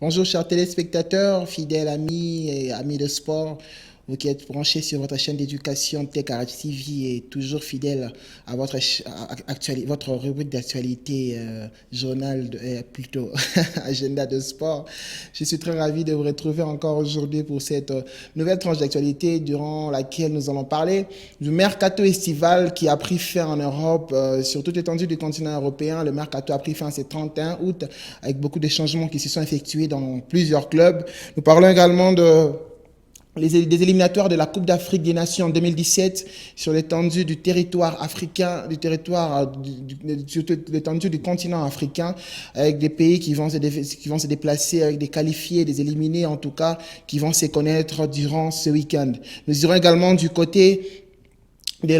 Bonjour chers téléspectateurs, fidèles amis et amis de sport, vous qui êtes branchés sur votre chaîne d'éducation Tech Arabs TV et toujours fidèles à votre rubrique d'actualité, journal, plutôt agenda de sport. Je suis très ravi de vous retrouver encore aujourd'hui pour cette nouvelle tranche d'actualité durant laquelle nous allons parler du mercato estival qui a pris fin en Europe, sur toute l'étendue du continent européen. Le mercato a pris fin ce 31 août avec beaucoup de changements qui se sont effectués dans plusieurs clubs. Nous parlons également des éliminatoires de la Coupe d'Afrique des Nations en 2017 sur l'étendue du territoire africain, sur l'étendue du continent africain, avec des pays qui vont se déplacer, avec des qualifiés, des éliminés en tout cas, qui vont se connaître durant ce week-end. Nous irons également du côté de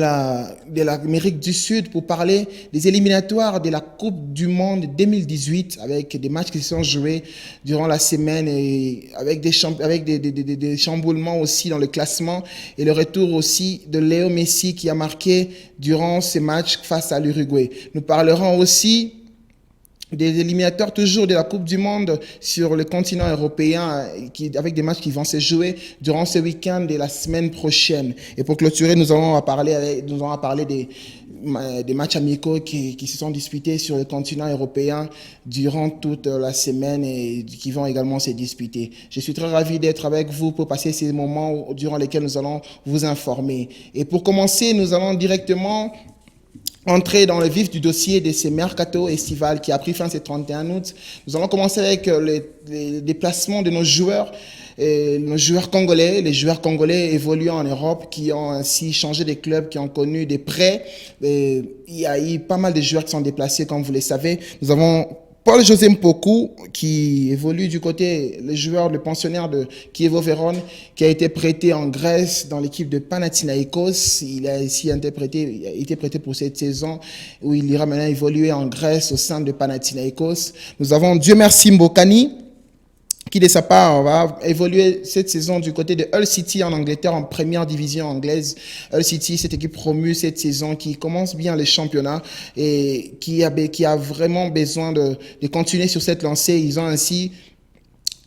l'Amérique du Sud pour parler des éliminatoires de la Coupe du Monde 2018 avec des matchs qui se sont joués durant la semaine et avec des chamboulements aussi dans le classement et le retour aussi de Léo Messi qui a marqué durant ces matchs face à l'Uruguay. Nous parlerons aussi des éliminatoires toujours de la Coupe du Monde sur le continent européen avec des matchs qui vont se jouer durant ce week-end et la semaine prochaine. Et pour clôturer, nous allons parler des matchs amicaux qui se sont disputés sur le continent européen durant toute la semaine et qui vont également se disputer. Je suis très ravi d'être avec vous pour passer ces moments durant lesquels nous allons vous informer. Et pour commencer, nous allons directement entrer dans le vif du dossier de ce mercato estival qui a pris fin ce 31 août. Nous allons commencer avec les déplacements de nos joueurs congolais, les joueurs congolais évoluant en Europe qui ont ainsi changé de clubs, qui ont connu des prêts. Il y a eu pas mal de joueurs qui sont déplacés, comme vous le savez. Nous avons Paul-José Mpoku, qui évolue du côté, le pensionnaire de Chievo Vérone, qui a été prêté en Grèce dans l'équipe de Panathinaikos. Il a ici été prêté pour cette saison où il ira maintenant évoluer en Grèce au sein de Panathinaikos. Nous avons Dieu merci Mbokani, qui de sa part va évoluer cette saison du côté de Hull City en Angleterre en première division anglaise. Hull City, cette équipe promue cette saison qui commence bien le championnat et qui a vraiment besoin de continuer sur cette lancée. Ils ont ainsi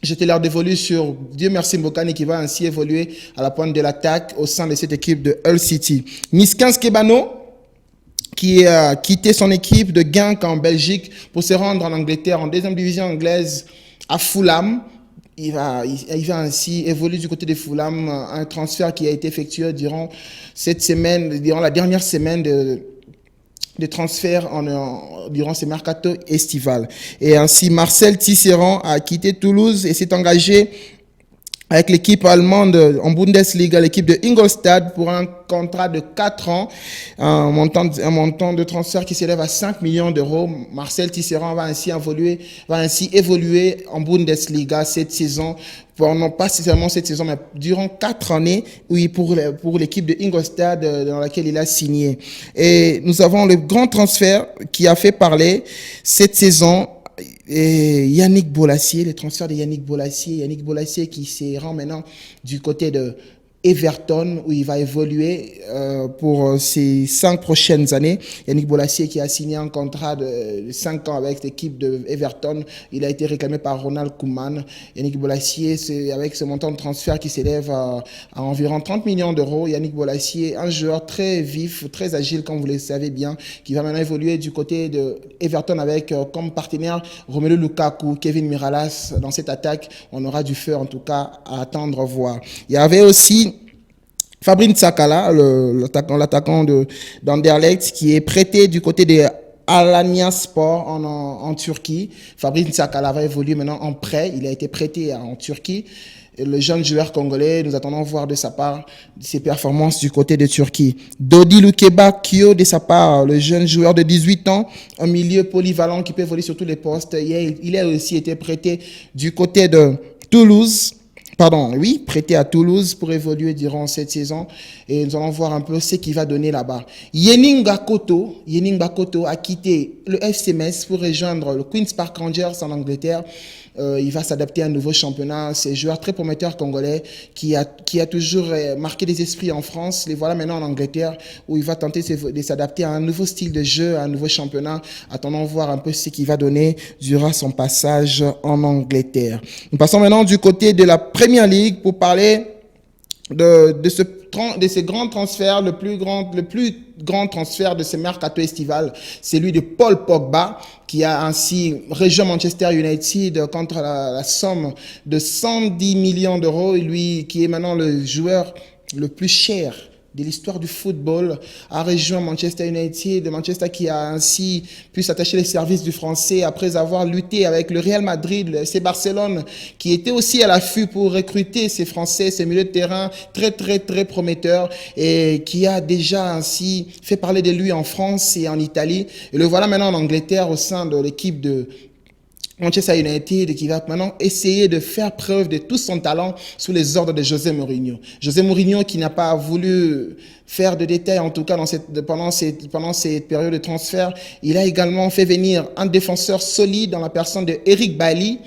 jeté leur dévolu sur Dieu merci Mbokani qui va ainsi évoluer à la pointe de l'attaque au sein de cette équipe de Hull City. Niskans Kebano, qui a quitté son équipe de Genk en Belgique pour se rendre en Angleterre en deuxième division anglaise à Fulham. Il va ainsi évoluer du côté de Fulham, un transfert qui a été effectué durant la dernière semaine de transfert durant ce mercato estival. Et ainsi, Marcel Tisserand a quitté Toulouse et s'est engagé avec l'équipe allemande en Bundesliga, l'équipe de Ingolstadt, pour un contrat de 4 ans, un montant de transfert qui s'élève à 5 millions d'euros. Marcel Tisserand va ainsi évoluer en Bundesliga cette saison, non pas seulement cette saison, mais durant 4 années, oui, pour l'équipe de Ingolstadt dans laquelle il a signé. Et nous avons le grand transfert qui a fait parler cette saison. Et Yannick Bolasie, le transfert de Yannick Bolasie qui se rend maintenant du côté de Everton où il va évoluer pour ces 5 prochaines années. Yannick Bolasie qui a signé un contrat de 5 ans avec l'équipe de Everton. Il a été réclamé par Ronald Koeman. Yannick Bolasie, avec ce montant de transfert qui s'élève à environ 30 millions d'euros. Yannick Bolasie, un joueur très vif, très agile comme vous le savez bien, qui va maintenant évoluer du côté de Everton avec comme partenaire Romelu Lukaku, Kevin Miralas. Dans cette attaque, on aura du feu en tout cas à attendre voir. Il y avait aussi Fabrice Sakala, l'attaquant d'Anderlecht, qui est prêté du côté de Alanyaspor en Turquie. Fabrice Sakala va évoluer maintenant en prêt. Il a été prêté en Turquie. Et le jeune joueur congolais, nous attendons voir de sa part ses performances du côté de Turquie. Dodi Lukeba Kyo, de sa part, le jeune joueur de 18 ans, un milieu polyvalent qui peut évoluer sur tous les postes. Il a aussi été prêté du côté de Toulouse. Pardon, oui, prêté à Toulouse pour évoluer durant cette saison. Et nous allons voir un peu ce qu'il va donner là-bas. Yening Bakoto a quitté le FC Metz pour rejoindre le Queen's Park Rangers en Angleterre. Il va s'adapter à un nouveau championnat. C'est un joueur très prometteur congolais qui a toujours marqué des esprits en France. Les voilà maintenant en Angleterre où il va tenter de s'adapter à un nouveau style de jeu, à un nouveau championnat. Attendons voir un peu ce qu'il va donner durant son passage en Angleterre. Nous passons maintenant du côté de la Premier League pour parler de ces grands transferts, le plus grand transfert de ce mercato estival, c'est celui de Paul Pogba, qui a ainsi rejoint Manchester United contre la somme de 110 millions d'euros, lui qui est maintenant le joueur le plus cher de l'histoire du football, a rejoint Manchester United, Manchester qui a ainsi pu s'attacher les services du français après avoir lutté avec le Real Madrid, le FC Barcelone, qui était aussi à l'affût pour recruter ces Français, ces milieux de terrain très prometteurs et qui a déjà ainsi fait parler de lui en France et en Italie. Et le voilà maintenant en Angleterre au sein de l'équipe de Manchester United qui va maintenant essayer de faire preuve de tout son talent sous les ordres de José Mourinho. José Mourinho qui n'a pas voulu faire de détails, en tout cas pendant cette période de transfert. Il a également fait venir un défenseur solide dans la personne de Eric Bailly,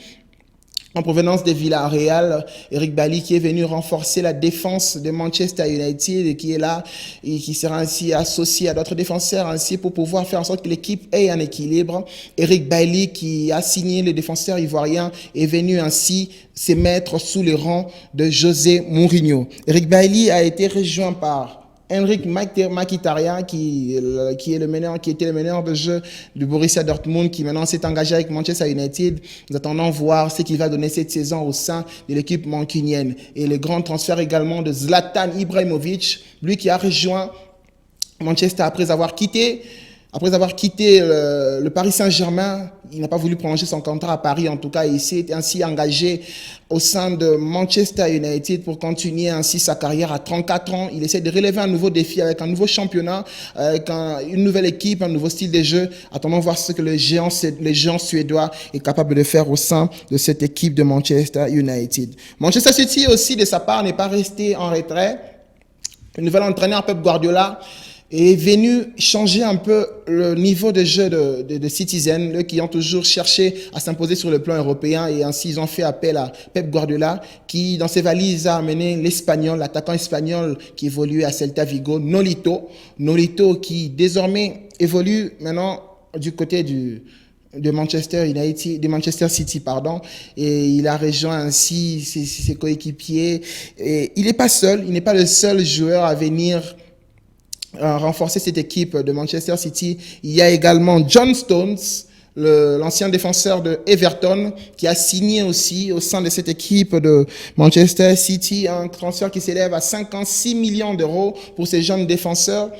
en provenance de Villarreal. Eric Bailly qui est venu renforcer la défense de Manchester United et qui est là et qui sera ainsi associé à d'autres défenseurs ainsi pour pouvoir faire en sorte que l'équipe ait un équilibre. Eric Bailly qui a signé le défenseur ivoirien est venu ainsi se mettre sous les rangs de José Mourinho. Eric Bailly a été rejoint par Henrik Mkhitaryan qui était le meneur de jeu du Borussia Dortmund, qui maintenant s'est engagé avec Manchester United. Nous attendons voir ce qu'il va donner cette saison au sein de l'équipe mancunienne. Et le grand transfert également de Zlatan Ibrahimovic, lui qui a rejoint Manchester après avoir quitté le Paris Saint-Germain. Il n'a pas voulu prolonger son contrat à Paris, en tout cas. Il s'est ainsi engagé au sein de Manchester United pour continuer ainsi sa carrière à 34 ans. Il essaie de relever un nouveau défi avec un nouveau championnat, avec une nouvelle équipe, un nouveau style de jeu. Attendons voir ce que le géant suédois est capable de faire au sein de cette équipe de Manchester United. Manchester City aussi, de sa part, n'est pas resté en retrait. Le nouvel entraîneur Pep Guardiola est venu changer un peu le niveau de jeu de Citizen, eux qui ont toujours cherché à s'imposer sur le plan européen, et ainsi ils ont fait appel à Pep Guardiola qui dans ses valises a amené l'attaquant espagnol qui évoluait à Celta Vigo, Nolito qui désormais évolue maintenant du côté de Manchester United, de Manchester City, et il a rejoint ainsi ses coéquipiers. Et il n'est pas seul, il n'est pas le seul joueur à venir renforcer cette équipe de Manchester City. Il y a également John Stones, l'ancien défenseur de Everton, qui a signé aussi au sein de cette équipe de Manchester City, un transfert qui s'élève à 56 millions d'euros pour ces jeunes défenseurs,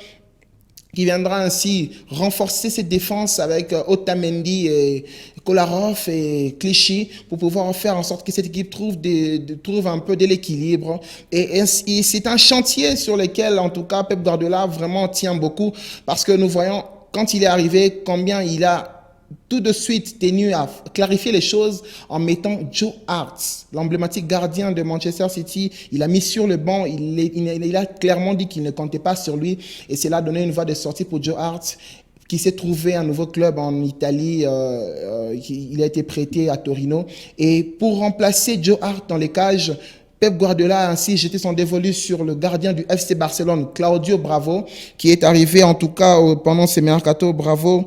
qui viendra ainsi renforcer cette défense avec Otamendi et Kolarov et Clichy pour pouvoir faire en sorte que cette équipe trouve un peu de l'équilibre. Et c'est un chantier sur lequel, en tout cas, Pep Guardiola vraiment tient beaucoup, parce que nous voyons, quand il est arrivé, combien il a tout de suite tenu à clarifier les choses en mettant Joe Hart, l'emblématique gardien de Manchester City. Il a mis sur le banc, il a clairement dit qu'il ne comptait pas sur lui, et cela a donné une voie de sortie pour Joe Hart, qui s'est trouvé un nouveau club en Italie. Il a été prêté à Torino, et pour remplacer Joe Hart dans les cages, Pep Guardiola a ainsi jeté son dévolu sur le gardien du FC Barcelone, Claudio Bravo, qui est arrivé en tout cas pendant ces mercato. Bravo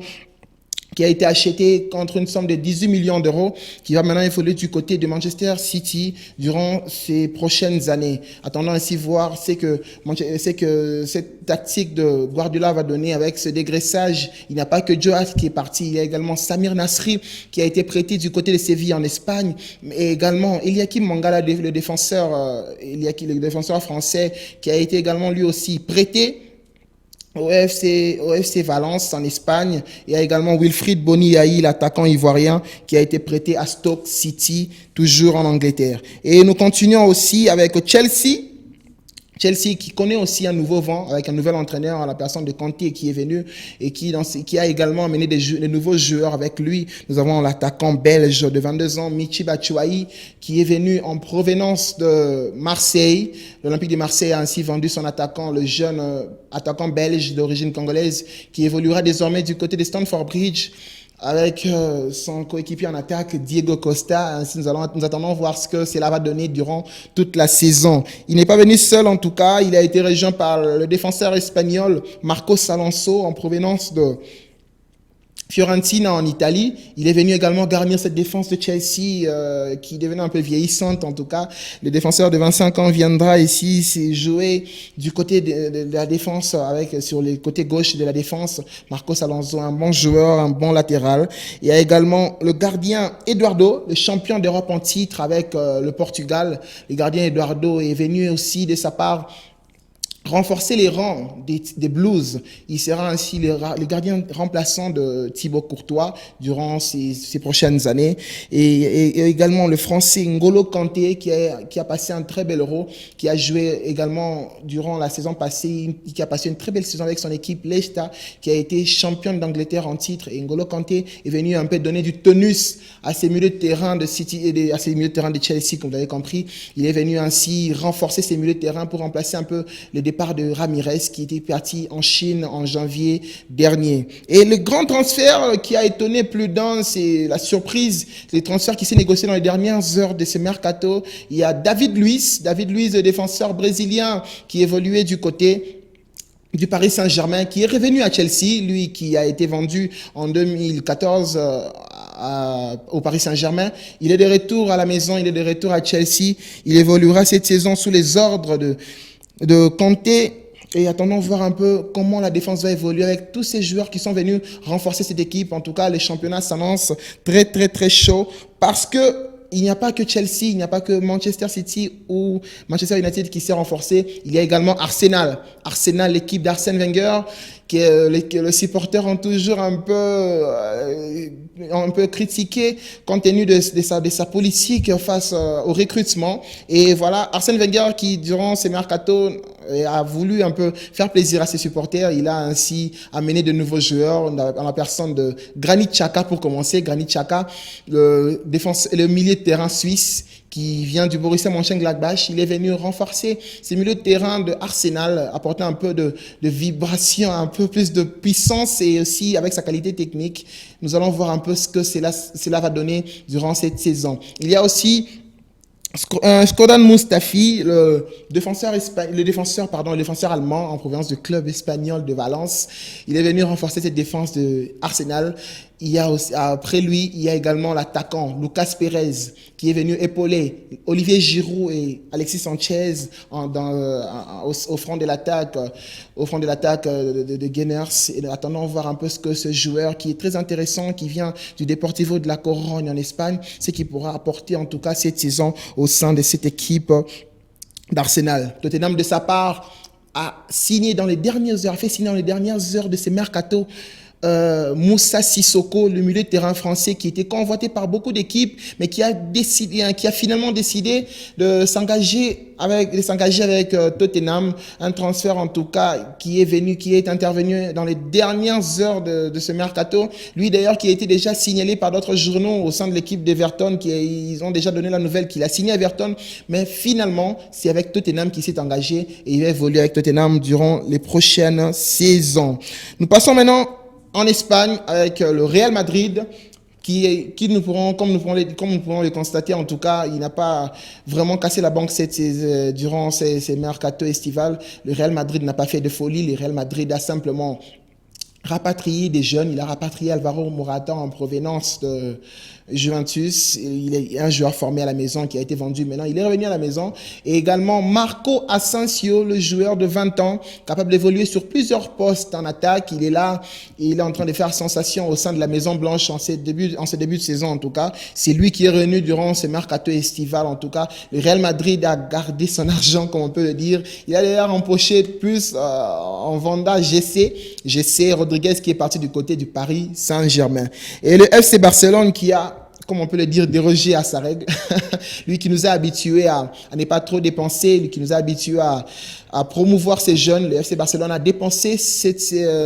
qui a été acheté contre une somme de 18 millions d'euros, qui va maintenant évoluer du côté de Manchester City durant ces prochaines années. Attendons ainsi voir ce que cette tactique de Guardiola va donner avec ce dégraissage. Il n'y a pas que Joe Hart qui est parti, il y a également Samir Nasri qui a été prêté du côté de Séville en Espagne, et également Eliakim Mangala, le défenseur français, qui a été également lui aussi prêté au FC Valence en Espagne. Il y a également Wilfried Boniaï, l'attaquant ivoirien, qui a été prêté à Stoke City, toujours en Angleterre. Et nous continuons aussi avec Chelsea. Chelsea qui connaît aussi un nouveau vent avec un nouvel entraîneur à la personne de Kanté qui est venu et qui a également amené des nouveaux joueurs avec lui. Nous avons l'attaquant belge de 22 ans, Michy Batshuayi, qui est venu en provenance de Marseille. L'Olympique de Marseille a ainsi vendu son attaquant, le jeune attaquant belge d'origine congolaise, qui évoluera désormais du côté de Stamford Bridge avec son coéquipier en attaque, Diego Costa. Ainsi, nous attendons voir ce que cela va donner durant toute la saison. Il n'est pas venu seul, en tout cas. Il a été rejoint par le défenseur espagnol Marcos Alonso, en provenance de Fiorentina en Italie. Il est venu également garnir cette défense de Chelsea qui devenait un peu vieillissante en tout cas. Le défenseur de 25 ans viendra ici jouer du côté de la défense sur le côté gauche de la défense. Marcos Alonso, un bon joueur, un bon latéral. Il y a également le gardien Eduardo, le champion d'Europe en titre avec le Portugal. Le gardien Eduardo est venu aussi de sa part renforcer les rangs des Blues. Il sera ainsi le gardien remplaçant de Thibaut Courtois durant ces prochaines années. Et également le Français N'Golo Kanté qui a passé un très bel Euro, qui a joué également durant la saison passée, qui a passé une très belle saison avec son équipe Leicester, qui a été championne d'Angleterre en titre. Et N'Golo Kanté est venu un peu donner du tonus à ses milieux de terrain de City et à ses milieux de terrain de Chelsea, comme vous l'avez compris. Il est venu ainsi renforcer ses milieux de terrain pour remplacer un peu les départ de Ramirez qui était parti en Chine en janvier dernier. Et le grand transfert qui a étonné plus d'un, c'est la surprise, les transferts qui s'est négocié dans les dernières heures de ce mercato. Il y a David Luiz, le défenseur brésilien qui évoluait du côté du Paris Saint-Germain, qui est revenu à Chelsea, lui qui a été vendu en 2014 au Paris Saint-Germain. Il est de retour à la maison, il est de retour à Chelsea. Il évoluera cette saison sous les ordres de Kanté, et attendons voir un peu comment la défense va évoluer avec tous ces joueurs qui sont venus renforcer cette équipe. En tout cas, les championnats s'annoncent très, très, très chaud parce que il n'y a pas que Chelsea, il n'y a pas que Manchester City ou Manchester United qui s'est renforcé. Il y a également Arsenal. Arsenal, l'équipe d'Arsène Wenger, que les supporters ont toujours un peu critiqué compte tenu de sa politique face au recrutement. Et voilà, Arsène Wenger qui, durant ses mercatos, a voulu un peu faire plaisir à ses supporters. Il a ainsi amené de nouveaux joueurs en la personne de Granit Xhaka pour commencer. Granit Xhaka, le milieu de terrain suisse qui vient du Borussia Mönchengladbach. Il est venu renforcer ses milieux de terrain de Arsenal, apporter un peu de vibration, un peu plus de puissance et aussi avec sa qualité technique. Nous allons voir un peu ce que cela va donner durant cette saison. Il y a aussi Shkodran Mustafi, le défenseur allemand en provenance du club espagnol de Valence. Il est venu renforcer cette défense de Arsenal. Il y a aussi, après lui, il y a également l'attaquant Lucas Perez qui est venu épauler Olivier Giroud et Alexis Sanchez au front de l'attaque de Gunners. Et attendons voir un peu ce que ce joueur qui est très intéressant, qui vient du Deportivo de la Corogne en Espagne, ce qu'il pourra apporter en tout cas cette saison au sein de cette équipe d'Arsenal. Tottenham de sa part a fait signer dans les dernières heures de ces mercatos Moussa Sissoko, le milieu de terrain français qui était convoité par beaucoup d'équipes, mais qui a finalement décidé de s'engager avec Tottenham, un transfert en tout cas qui est intervenu dans les dernières heures de ce mercato. Lui d'ailleurs qui a été déjà signalé par d'autres journaux au sein de l'équipe d'Everton, ils ont déjà donné la nouvelle qu'il a signé à Everton, mais finalement c'est avec Tottenham qu'il s'est engagé et il va évoluer avec Tottenham durant les prochaines saisons. Nous passons maintenant en Espagne avec le Real Madrid qui nous pourrons, comme nous pourrons le constater, en tout cas, il n'a pas vraiment cassé la banque durant ces mercato estivales. Le Real Madrid n'a pas fait de folie. Le Real Madrid a simplement rapatrié des jeunes. Il a rapatrié Alvaro Morata en provenance de Juventus. Il est un joueur formé à la maison qui a été vendu. Maintenant, il est revenu à la maison. Et également Marco Asensio, le joueur de 20 ans, capable d'évoluer sur plusieurs postes en attaque. Il est là et il est en train de faire sensation au sein de la Maison Blanche en ce début de saison en tout cas. C'est lui qui est revenu durant ce mercato estival en tout cas. Le Real Madrid a gardé son argent, comme on peut le dire. Il a d'ailleurs empoché plus en vendant GC Rodriguez qui est parti du côté du Paris Saint-Germain. Et le FC Barcelone qui a comme on peut le dire, déroger à sa règle. Lui qui nous a habitués à ne pas trop dépenser, lui qui nous a habitués à promouvoir ces jeunes. Le FC Barcelone a dépensé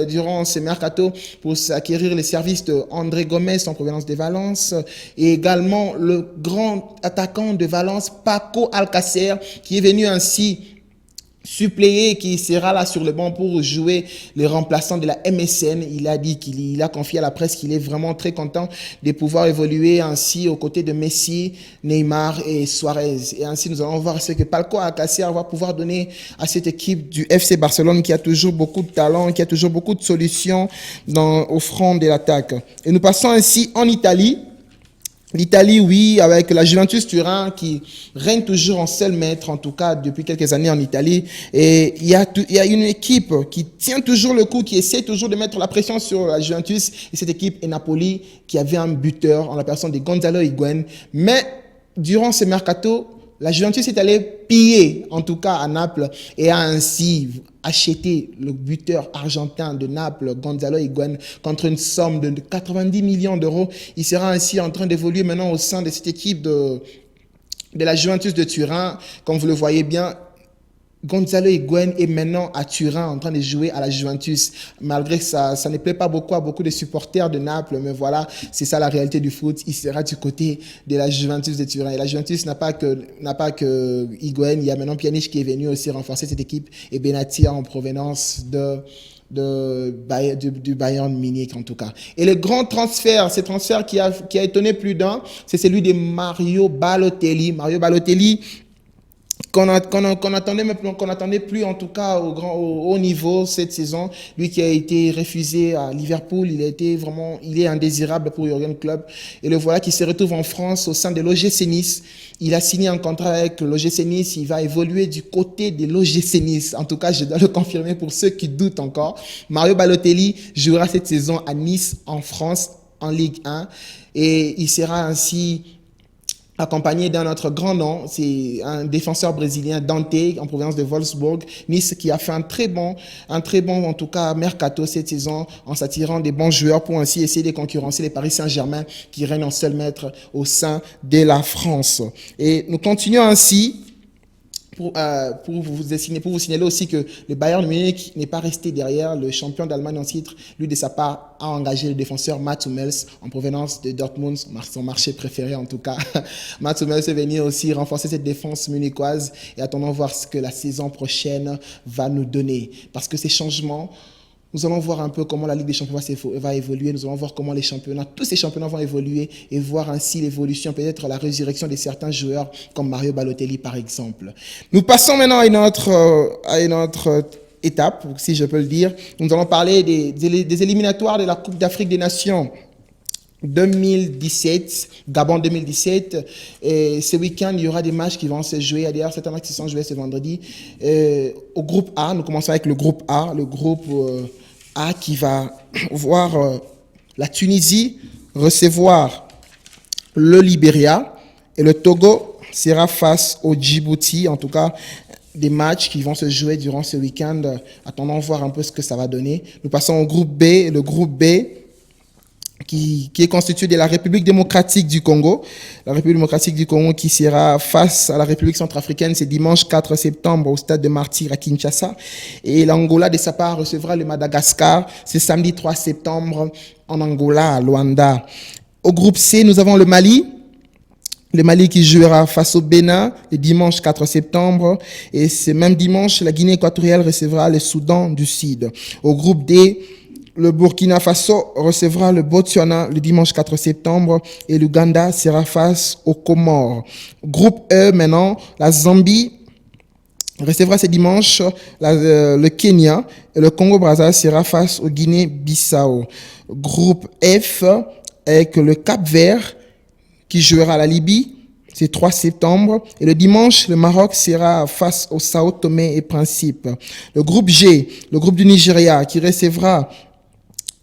durant ce mercato pour acquérir les services de André Gomes en provenance de Valence et également le grand attaquant de Valence, Paco Alcácer, qui est venu ainsi suppléé, qui sera là sur le banc pour jouer les remplaçants de la MSN. Il a dit qu'il a confié à la presse qu'il est vraiment très content de pouvoir évoluer ainsi aux côtés de Messi, Neymar et Suarez. Et ainsi, nous allons voir ce que Paco Alcácer va pouvoir donner à cette équipe du FC Barcelone qui a toujours beaucoup de talent, qui a toujours beaucoup de solutions au front de l'attaque. Et nous passons ainsi en Italie. L'Italie, oui, avec la Juventus Turin qui règne toujours en seul maître, en tout cas depuis quelques années en Italie. Et il y a une équipe qui tient toujours le coup, qui essaie toujours de mettre la pression sur la Juventus. Et cette équipe est Napoli, qui avait un buteur en la personne de Gonzalo Higuaín. Mais durant ce mercato, la Juventus est allée piller, en tout cas à Naples, et a ainsi acheté le buteur argentin de Naples, Gonzalo Higuaín, contre une somme de 90 millions d'euros. Il sera ainsi en train d'évoluer maintenant au sein de cette équipe de la Juventus de Turin. Comme vous le voyez bien, Gonzalo Higuaín est maintenant à Turin en train de jouer à la Juventus. Malgré que ça ne plaît pas beaucoup à beaucoup de supporters de Naples, mais voilà, c'est ça la réalité du foot. Il sera du côté de la Juventus de Turin. Et la Juventus n'a pas que Higuaín, il y a maintenant Pjanic qui est venu aussi renforcer cette équipe et Benatia en provenance du Bayern Munich en tout cas. Et le grand transfert, ce transfert qui a étonné plus d'un, c'est celui de Mario Balotelli. Mario Balotelli, qu'on attendait plus en tout cas au haut niveau cette saison. Lui qui a été refusé à Liverpool, il est indésirable pour Jürgen Klopp. Et le voilà qui se retrouve en France au sein de l'OGC Nice. Il a signé un contrat avec l'OGC Nice. Il va évoluer du côté de l'OGC Nice. En tout cas, je dois le confirmer pour ceux qui doutent encore. Mario Balotelli jouera cette saison à Nice, en France, en Ligue 1. Et il sera ainsi accompagné d'un autre grand nom, c'est un défenseur brésilien, Dante, en provenance de Wolfsburg. Nice qui a fait un très bon en tout cas mercato cette saison en s'attirant des bons joueurs pour ainsi essayer de concurrencer les Paris Saint-Germain qui règnent en seul maître au sein de la France. Et nous continuons ainsi pour vous signaler aussi que le Bayern Munich n'est pas resté derrière le champion d'Allemagne en titre. Lui, de sa part, a engagé le défenseur Mats Hummels en provenance de Dortmund, son marché préféré en tout cas. Mats Hummels est venu aussi renforcer cette défense munichoise et attendons voir ce que la saison prochaine va nous donner. Parce que ces changements, nous allons voir un peu comment la Ligue des Champions va évoluer. Nous allons voir comment tous ces championnats vont évoluer et voir ainsi l'évolution, peut-être la résurrection de certains joueurs comme Mario Balotelli par exemple. Nous passons maintenant à une autre étape, si je peux le dire. Nous allons parler des éliminatoires de la Coupe d'Afrique des Nations 2017, Gabon 2017. Et ce week-end, il y aura des matchs qui vont se jouer. Il y a d'ailleurs certains matchs qui sont joués ce vendredi. Au groupe A, nous commençons avec le groupe A. Le groupe A qui va voir la Tunisie recevoir le Libéria et le Togo sera face au Djibouti. En tout cas, des matchs qui vont se jouer durant ce week-end. Attendons voir un peu ce que ça va donner. Nous passons au groupe B. Le groupe B qui est constitué de la République démocratique du Congo. La République démocratique du Congo qui sera face à la République centrafricaine, c'est dimanche 4 septembre au stade de Martyrs à Kinshasa. Et l'Angola, de sa part, recevra le Madagascar, c'est samedi 3 septembre en Angola, à Luanda. Au groupe C, nous avons le Mali. Le Mali qui jouera face au Bénin le dimanche 4 septembre. Et ce même dimanche, la Guinée équatoriale recevra le Soudan du Sud. Au groupe D, le Burkina Faso recevra le Botswana le dimanche 4 septembre et l'Ouganda sera face aux Comores. Groupe E maintenant, la Zambie recevra ce dimanche le Kenya et le Congo-Brazza sera face au Guinée-Bissau. Groupe F avec le Cap-Vert qui jouera la Libye, c'est 3 septembre. Et le dimanche, le Maroc sera face au Sao Tomé et Principe. Le groupe G, le groupe du Nigeria qui recevra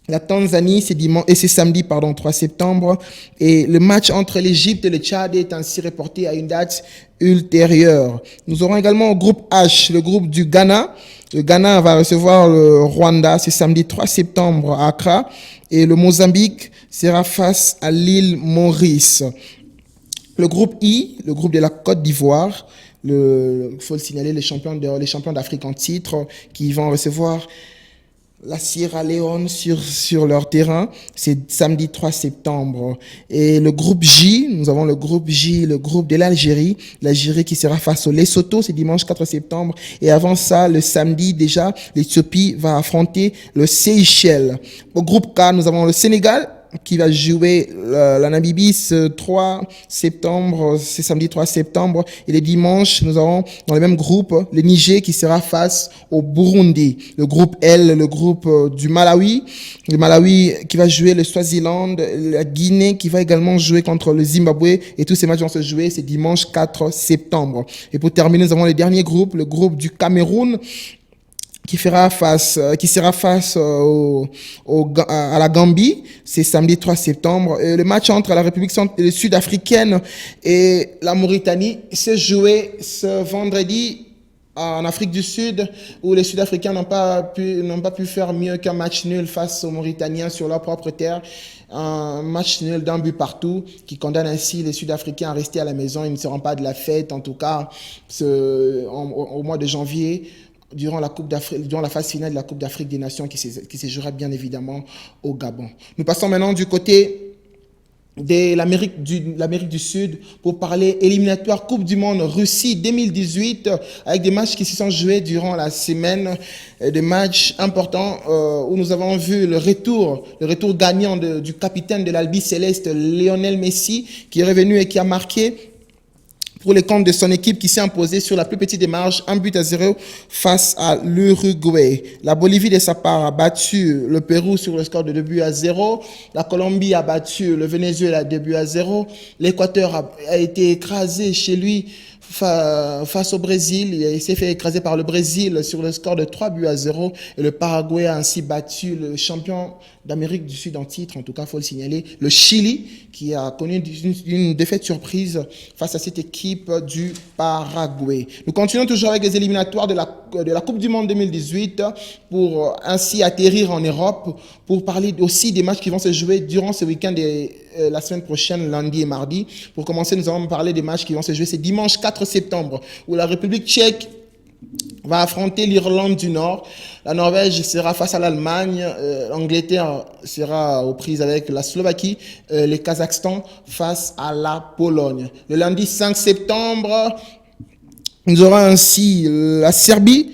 La Tanzanie, c'est dimanche, et c'est samedi, 3 septembre. Et le match entre l'Égypte et le Tchad est ainsi reporté à une date ultérieure. Nous aurons également au groupe H, le groupe du Ghana. Le Ghana va recevoir le Rwanda, c'est samedi 3 septembre à Accra. Et le Mozambique sera face à l'île Maurice. Le groupe I, le groupe de la Côte d'Ivoire, il faut le signaler, les champions d'Afrique en titre qui vont recevoir la Sierra Leone sur leur terrain, c'est samedi 3 septembre. Et le groupe J, nous avons le groupe J, le groupe de l'Algérie qui sera face au Lesotho, c'est dimanche 4 septembre. Et avant ça, le samedi déjà, l'Éthiopie va affronter le Seychelles. Au groupe K, nous avons le Sénégal qui va jouer la Namibie ce 3 septembre, c'est samedi 3 septembre. Et les dimanches, nous aurons dans le même groupe le Niger qui sera face au Burundi. Le groupe L, le groupe du Malawi. Le Malawi qui va jouer le Swaziland, la Guinée qui va également jouer contre le Zimbabwe. Et tous ces matchs vont se jouer, c'est dimanche 4 septembre. Et pour terminer, nous avons le dernier groupe, le groupe du Cameroun, qui sera face à la Gambie, c'est samedi 3 septembre. Et le match entre la République sud-africaine et la Mauritanie s'est joué ce vendredi en Afrique du Sud, où les Sud-Africains n'ont pas pu faire mieux qu'un match nul face aux Mauritaniens sur leur propre terre. Un match nul d'un but partout qui condamne ainsi les Sud-Africains à rester à la maison. Ils ne seront pas de la fête, en tout cas au mois de janvier, durant la phase finale de la Coupe d'Afrique des Nations qui se jouera bien évidemment au Gabon. Nous passons maintenant du côté de l'Amérique du Sud pour parler éliminatoire Coupe du Monde Russie 2018 avec des matchs qui se sont joués durant la semaine, des matchs importants où nous avons vu le retour gagnant du capitaine de l'Albi Céleste, Lionel Messi, qui est revenu et qui a marqué pour les comptes de son équipe qui s'est imposée sur la plus petite des marges, 1-0 face à l'Uruguay. La Bolivie, de sa part, a battu le Pérou sur le score de 2-0. La Colombie a battu le Venezuela 2-0. L'Équateur a été écrasé chez lui face au Brésil. Il s'est fait écraser par le Brésil sur le score de 3-0. Et le Paraguay a ainsi battu le champion d'Amérique du Sud en titre, en tout cas, il faut le signaler, le Chili, qui a connu une défaite surprise face à cette équipe du Paraguay. Nous continuons toujours avec les éliminatoires de la Coupe du Monde 2018 pour ainsi atterrir en Europe, pour parler aussi des matchs qui vont se jouer durant ce week-end et la semaine prochaine, lundi et mardi. Pour commencer, nous allons parler des matchs qui vont se jouer. C'est dimanche 4 septembre, où la République tchèque va affronter l'Irlande du Nord. La Norvège sera face à l'Allemagne. L'Angleterre sera aux prises avec la Slovaquie. Le Kazakhstan face à la Pologne. Le lundi 5 septembre, nous aurons ainsi la Serbie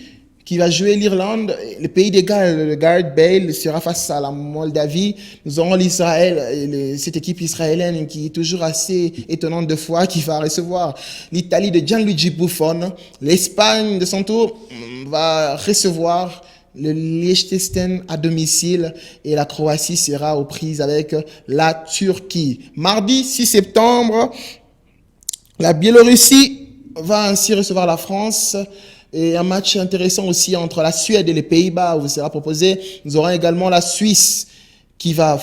qui va jouer l'Irlande. Le pays des Galles, le Gareth Bale, sera face à la Moldavie. Nous aurons l'Israël, cette équipe israélienne qui est toujours assez étonnante de foi, qui va recevoir l'Italie de Gianluigi Buffon. L'Espagne, de son tour, va recevoir le Liechtenstein à domicile et la Croatie sera aux prises avec la Turquie. Mardi 6 septembre, la Biélorussie va ainsi recevoir la France. Et un match intéressant aussi entre la Suède et les Pays-Bas vous sera proposé. Nous aurons également la Suisse qui va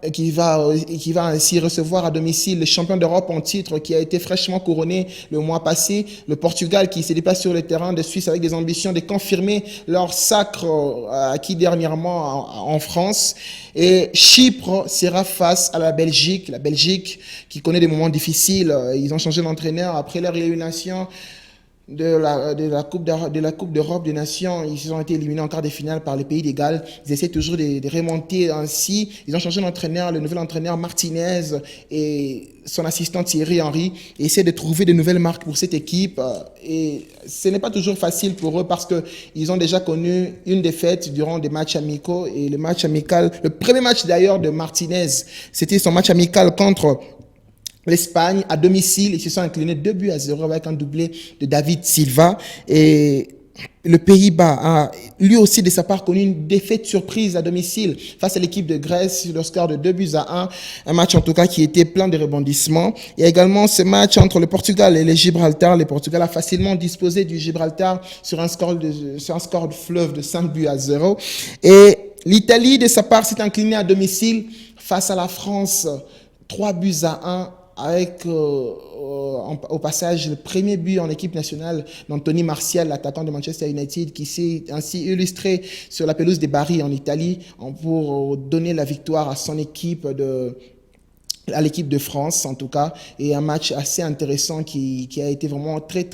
ainsi recevoir à domicile le champion d'Europe en titre qui a été fraîchement couronné le mois passé. Le Portugal qui se déplace sur le terrain de Suisse avec des ambitions de confirmer leur sacre acquis dernièrement en France. Et Chypre sera face à la Belgique qui connaît des moments difficiles. Ils ont changé d'entraîneur après leur élimination de la Coupe d'Europe des Nations. Ils ont été éliminés en quart de finale par les pays des Galles. Ils essaient toujours de remonter ainsi. Ils ont changé d'entraîneur, le nouvel entraîneur Martinez et son assistant Thierry Henry essaient de trouver de nouvelles marques pour cette équipe. Et ce n'est pas toujours facile pour eux parce qu'ils ont déjà connu une défaite durant des matchs amicaux. Et le match amical, le premier match d'ailleurs de Martinez, c'était son match amical contre l'Espagne à domicile. Ils se sont inclinés 2-0 avec un doublé de David Silva. Et le Pays-Bas a lui aussi de sa part connu une défaite surprise à domicile face à l'équipe de Grèce sur le score de 2-1. Un match en tout cas qui était plein de rebondissements. Il y a également ce match entre le Portugal et le Gibraltar. Le Portugal a facilement disposé du Gibraltar sur un score de fleuve de 5-0. Et L'Italie, de sa part, s'est inclinée à domicile face à la France, 3-1, avec au passage le premier but en équipe nationale d'Anthony Martial, l'attaquant de Manchester United, qui s'est ainsi illustré sur la pelouse des Bari en Italie pour donner la victoire à son équipe à l'équipe de France en tout cas, et un match assez intéressant qui a été vraiment très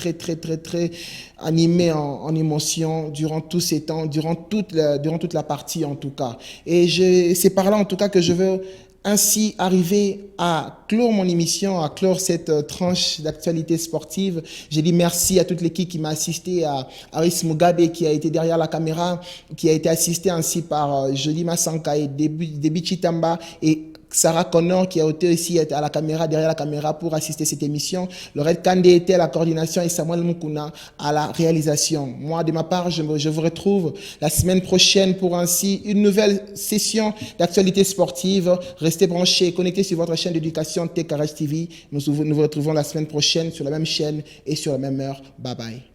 animé en émotion durant tous ces temps, durant toute la partie en tout cas. Et c'est par là en tout cas que je veux ainsi arriver à clore mon émission, à clore cette tranche d'actualité sportive. J'ai dit merci à toute l'équipe qui m'a assisté, à Aris Mugabe qui a été derrière la caméra, qui a été assisté ainsi par Jody Massanka et Debi Chitamba et Sarah Connor qui a été aussi à la caméra, derrière la caméra pour assister à cette émission. Lorette Kandé était à la coordination et Samuel Mukuna à la réalisation. Moi, de ma part, je vous retrouve la semaine prochaine pour ainsi une nouvelle session d'actualité sportive. Restez branchés, connectés sur votre chaîne d'éducation TechRH TV. Nous vous retrouvons la semaine prochaine sur la même chaîne et sur la même heure. Bye bye.